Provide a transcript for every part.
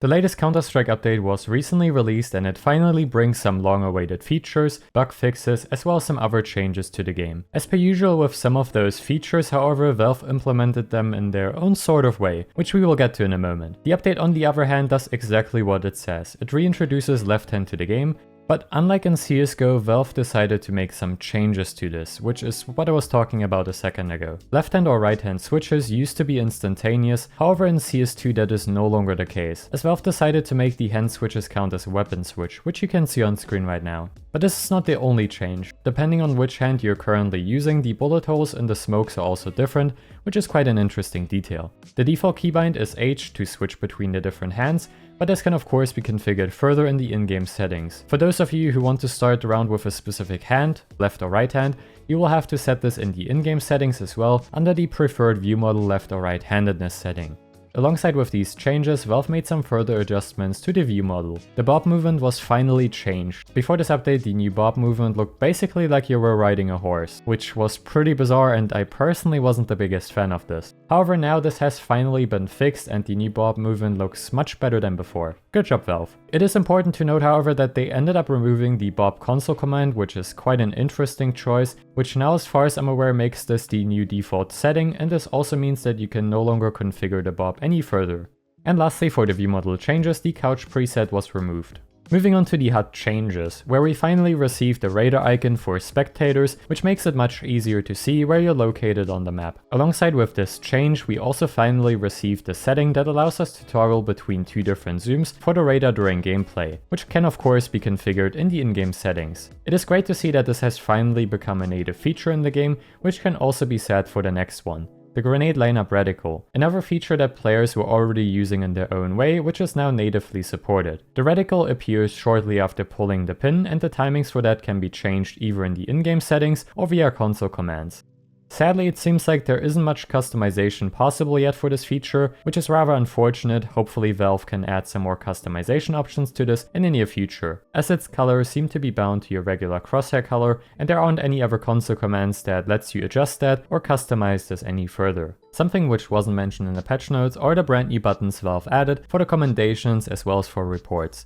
The latest Counter-Strike update was recently released and it finally brings some long-awaited features, bug fixes, as well as some other changes to the game. As per usual with some of those features, however, Valve implemented them in their own sort of way, which we will get to in a moment. The update on the other hand does exactly what it says. It reintroduces left hand to the game, but unlike in CSGO, Valve decided to make some changes to this, which is what I was talking about a second ago. Left hand or right hand switches used to be instantaneous, however in CS2 that is no longer the case, as Valve decided to make the hand switches count as a weapon switch, which you can see on screen right now. But this is not the only change. Depending on which hand you're currently using, the bullet holes in the smokes are also different, which is quite an interesting detail. The default keybind is H to switch between the different hands, but this can of course be configured further in the in-game settings. For those of you who want to start the round with a specific hand, left or right hand, you will have to set this in the in-game settings as well under the preferred view model left or right handedness setting. Alongside with these changes, Valve made some further adjustments to the view model. The bob movement was finally changed. Before this update, the new bob movement looked basically like you were riding a horse, which was pretty bizarre and I personally wasn't the biggest fan of this. However, now this has finally been fixed and the new bob movement looks much better than before. Good job, Valve. It is important to note, however, that they ended up removing the bob console command, which is quite an interesting choice, which now as far as I'm aware makes this the new default setting, and this also means that you can no longer configure the bob any further. And lastly, for the Viewmodel Changes, the couch preset was removed. Moving on to the Hud Changes, where we finally received the radar icon for spectators, which makes it much easier to see where you're located on the map. Alongside with this change, we also finally received the setting that allows us to toggle between two different zooms for the radar during gameplay, which can of course be configured in the in-game settings. It is great to see that this has finally become a native feature in the game, which can also be set for the next one. The grenade lineup Reticle, another feature that players were already using in their own way, which is now natively supported. The Reticle appears shortly after pulling the pin, and the timings for that can be changed either in the in-game settings or via console commands. Sadly, it seems like there isn't much customization possible yet for this feature, which is rather unfortunate. Hopefully Valve can add some more customization options to this in the near future, as its colors seem to be bound to your regular crosshair color and there aren't any other console commands that lets you adjust that or customize this any further. Something which wasn't mentioned in the patch notes are the brand new buttons Valve added for the commendations as well as for reports.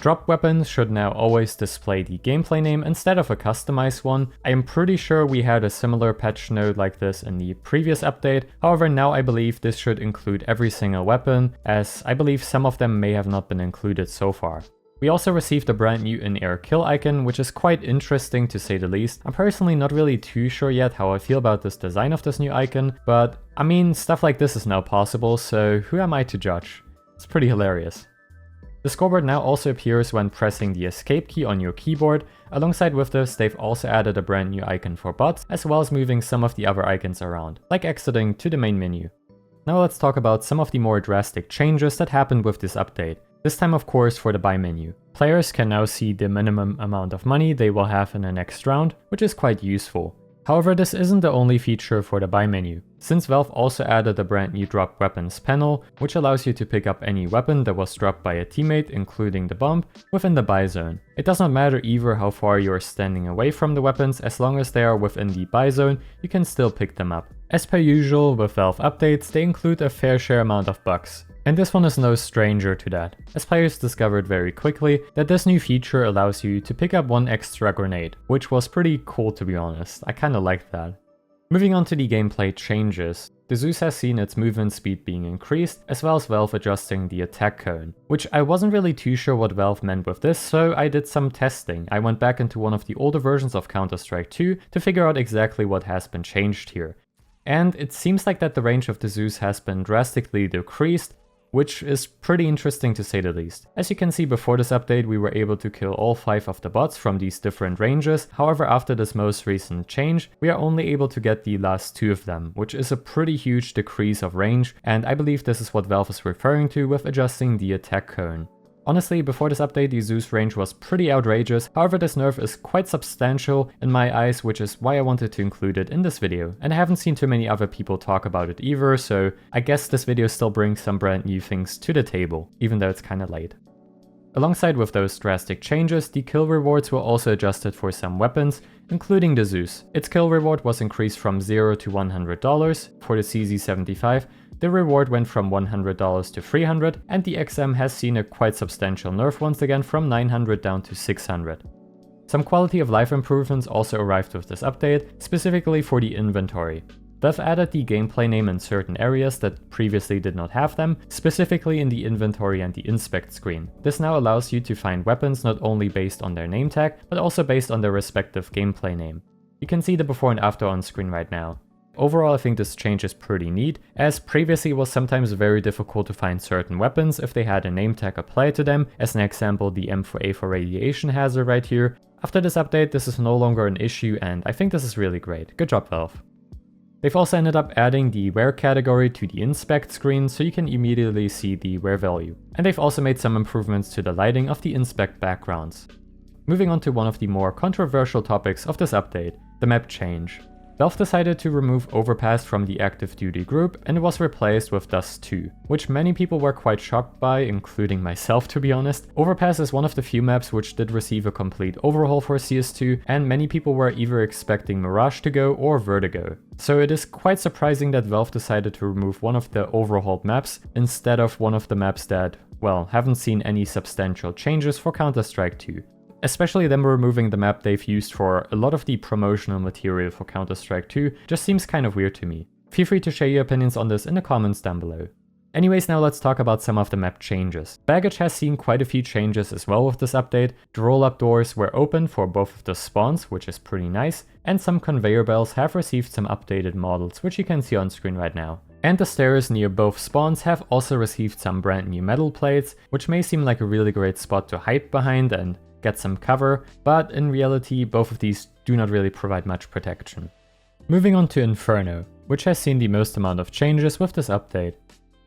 Drop weapons should now always display the gameplay name instead of a customized one. I am pretty sure we had a similar patch note like this in the previous update, however now I believe this should include every single weapon, as I believe some of them may have not been included so far. We also received a brand new in-air kill icon, which is quite interesting to say the least. I'm personally not really too sure yet how I feel about this design of this new icon, but I mean, stuff like this is now possible, so who am I to judge? It's pretty hilarious. The scoreboard now also appears when pressing the escape key on your keyboard. Alongside with this, they've also added a brand new icon for bots, as well as moving some of the other icons around, like exiting to the main menu. Now let's talk about some of the more drastic changes that happened with this update. This time of course for the buy menu. Players can now see the minimum amount of money they will have in the next round, which is quite useful. However, this isn't the only feature for the buy menu, since Valve also added a brand new drop weapons panel, which allows you to pick up any weapon that was dropped by a teammate, including the bomb, within the buy zone. It does not matter either how far you are standing away from the weapons, as long as they are within the buy zone, you can still pick them up. As per usual with Valve updates, they include a fair share amount of bugs. And this one is no stranger to that, as players discovered very quickly that this new feature allows you to pick up one extra grenade, which was pretty cool to be honest. I kinda liked that. Moving on to the gameplay changes. The Zeus has seen its movement speed being increased, as well as Valve adjusting the attack cone, which I wasn't really too sure what Valve meant with this, so I did some testing. I went back into one of the older versions of Counter-Strike 2 to figure out exactly what has been changed here. And it seems like that the range of the Zeus has been drastically decreased, which is pretty interesting to say the least. As you can see, before this update we were able to kill all 5 of the bots from these different ranges. However, after this most recent change, we are only able to get the last 2 of them, which is a pretty huge decrease of range, and I believe this is what Valve is referring to with adjusting the attack cone. Honestly, before this update the Zeus range was pretty outrageous, however this nerf is quite substantial in my eyes, which is why I wanted to include it in this video. And I haven't seen too many other people talk about it either, so I guess this video still brings some brand new things to the table, even though it's kinda late. Alongside with those drastic changes, the kill rewards were also adjusted for some weapons, including the Zeus. Its kill reward was increased from $0 to $100 for the CZ75, the reward went from $100 to $300, and the XM has seen a quite substantial nerf once again from 900 down to 600. Some quality of life improvements also arrived with this update, specifically for the inventory. Valve added the gameplay name in certain areas that previously did not have them, specifically in the inventory and the inspect screen. This now allows you to find weapons not only based on their name tag, but also based on their respective gameplay name. You can see the before and after on screen right now. Overall, I think this change is pretty neat, as previously it was sometimes very difficult to find certain weapons if they had a name tag applied to them. As an example, the M4A for radiation hazard right here. After this update, this is no longer an issue, and I think this is really great. Good job, Valve. They've also ended up adding the wear category to the inspect screen so you can immediately see the wear value. And they've also made some improvements to the lighting of the inspect backgrounds. Moving on to one of the more controversial topics of this update, the map change. Valve decided to remove Overpass from the active duty group, and it was replaced with Dust 2, which many people were quite shocked by, including myself to be honest. Overpass is one of the few maps which did receive a complete overhaul for CS2, and many people were either expecting Mirage to go or Vertigo. So it is quite surprising that Valve decided to remove one of the overhauled maps instead of one of the maps that, well, haven't seen any substantial changes for Counter-Strike 2. Especially them removing the map they've used for a lot of the promotional material for Counter-Strike 2 just seems kind of weird to me. Feel free to share your opinions on this in the comments down below. Anyways, now let's talk about some of the map changes. Baggage has seen quite a few changes as well with this update. The roll-up doors were open for both of the spawns, which is pretty nice, and some conveyor belts have received some updated models, which you can see on screen right now. And the stairs near both spawns have also received some brand new metal plates, which may seem like a really great spot to hide behind and get some cover, but in reality both of these do not really provide much protection. Moving on to Inferno, which has seen the most amount of changes with this update.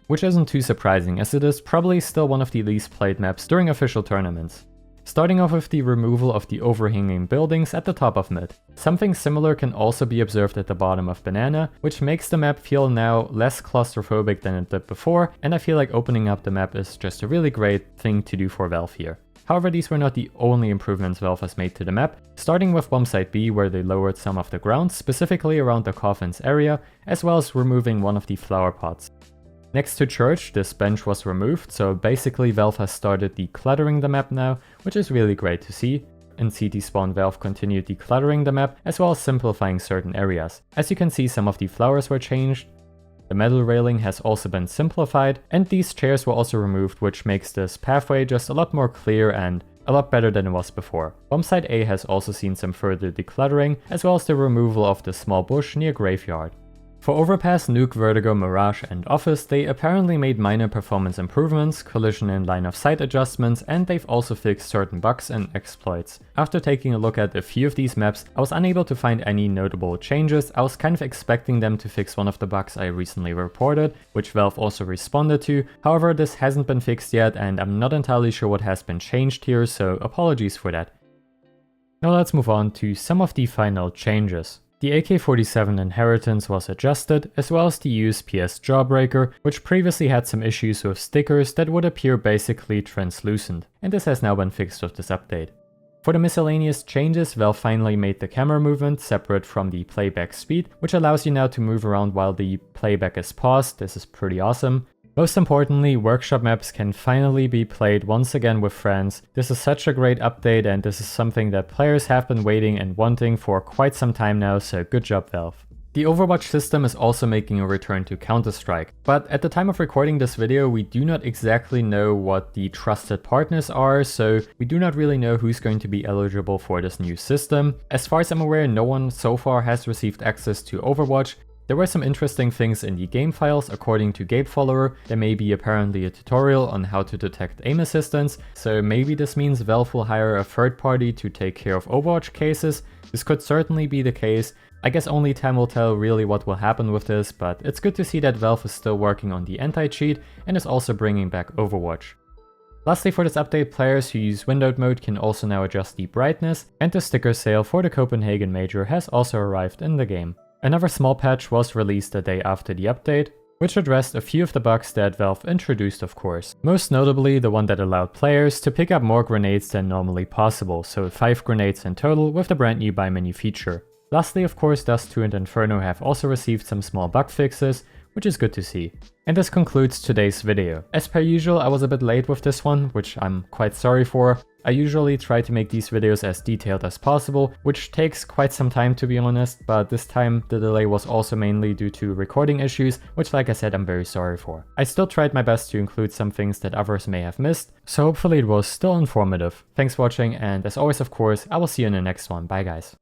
Which isn't too surprising, as it is probably still one of the least played maps during official tournaments. Starting off with the removal of the overhanging buildings at the top of mid. Something similar can also be observed at the bottom of Banana, which makes the map feel now less claustrophobic than it did before, and I feel like opening up the map is just a really great thing to do for Valve here. However, these were not the only improvements Valve has made to the map, starting with Bombsite B, where they lowered some of the ground, specifically around the coffins area, as well as removing one of the flower pots. Next to Church, this bench was removed, so basically Valve has started decluttering the map now, which is really great to see. In CT Spawn, Valve continued decluttering the map, as well as simplifying certain areas. As you can see, some of the flowers were changed. The metal railing has also been simplified, and these chairs were also removed, which makes this pathway just a lot more clear and a lot better than it was before. Bombsite A has also seen some further decluttering, as well as the removal of the small bush near Graveyard. For Overpass, Nuke, Vertigo, Mirage, and Office, they apparently made minor performance improvements, collision and line of sight adjustments, and they've also fixed certain bugs and exploits. After taking a look at a few of these maps, I was unable to find any notable changes. I was kind of expecting them to fix one of the bugs I recently reported, which Valve also responded to. However, this hasn't been fixed yet, and I'm not entirely sure what has been changed here, so apologies for that. Now let's move on to some of the final changes. The AK-47 inheritance was adjusted, as well as the USPS Jawbreaker, which previously had some issues with stickers that would appear basically translucent, and this has now been fixed with this update. For the miscellaneous changes, Valve finally made the camera movement separate from the playback speed, which allows you now to move around while the playback is paused. This is pretty awesome. Most importantly, workshop maps can finally be played once again with friends. This is such a great update, and this is something that players have been waiting and wanting for quite some time now, so good job Valve. The Overwatch system is also making a return to Counter-Strike, but at the time of recording this video we do not exactly know what the trusted partners are, so we do not really know who's going to be eligible for this new system. As far as I'm aware, no one so far has received access to Overwatch. There were some interesting things in the game files. According to Gabefollower, there may be apparently a tutorial on how to detect aim assistance, so maybe this means Valve will hire a third party to take care of Overwatch cases. This could certainly be the case. I guess only time will tell really what will happen with this, but it's good to see that Valve is still working on the anti-cheat and is also bringing back Overwatch. Lastly, for this update, players who use windowed mode can also now adjust the brightness, and the sticker sale for the Copenhagen Major has also arrived in the game. Another small patch was released a day after the update, which addressed a few of the bugs that Valve introduced, of course. Most notably the one that allowed players to pick up more grenades than normally possible, so 5 grenades in total with the brand new buy menu feature. Lastly, of course, Dust 2 and Inferno have also received some small bug fixes, which is good to see. And this concludes today's video. As per usual, I was a bit late with this one, which I'm quite sorry for. I usually try to make these videos as detailed as possible, which takes quite some time to be honest, but this time the delay was also mainly due to recording issues, which like I said I'm very sorry for. I still tried my best to include some things that others may have missed, so hopefully it was still informative. Thanks for watching, and as always of course, I will see you in the next one. Bye guys.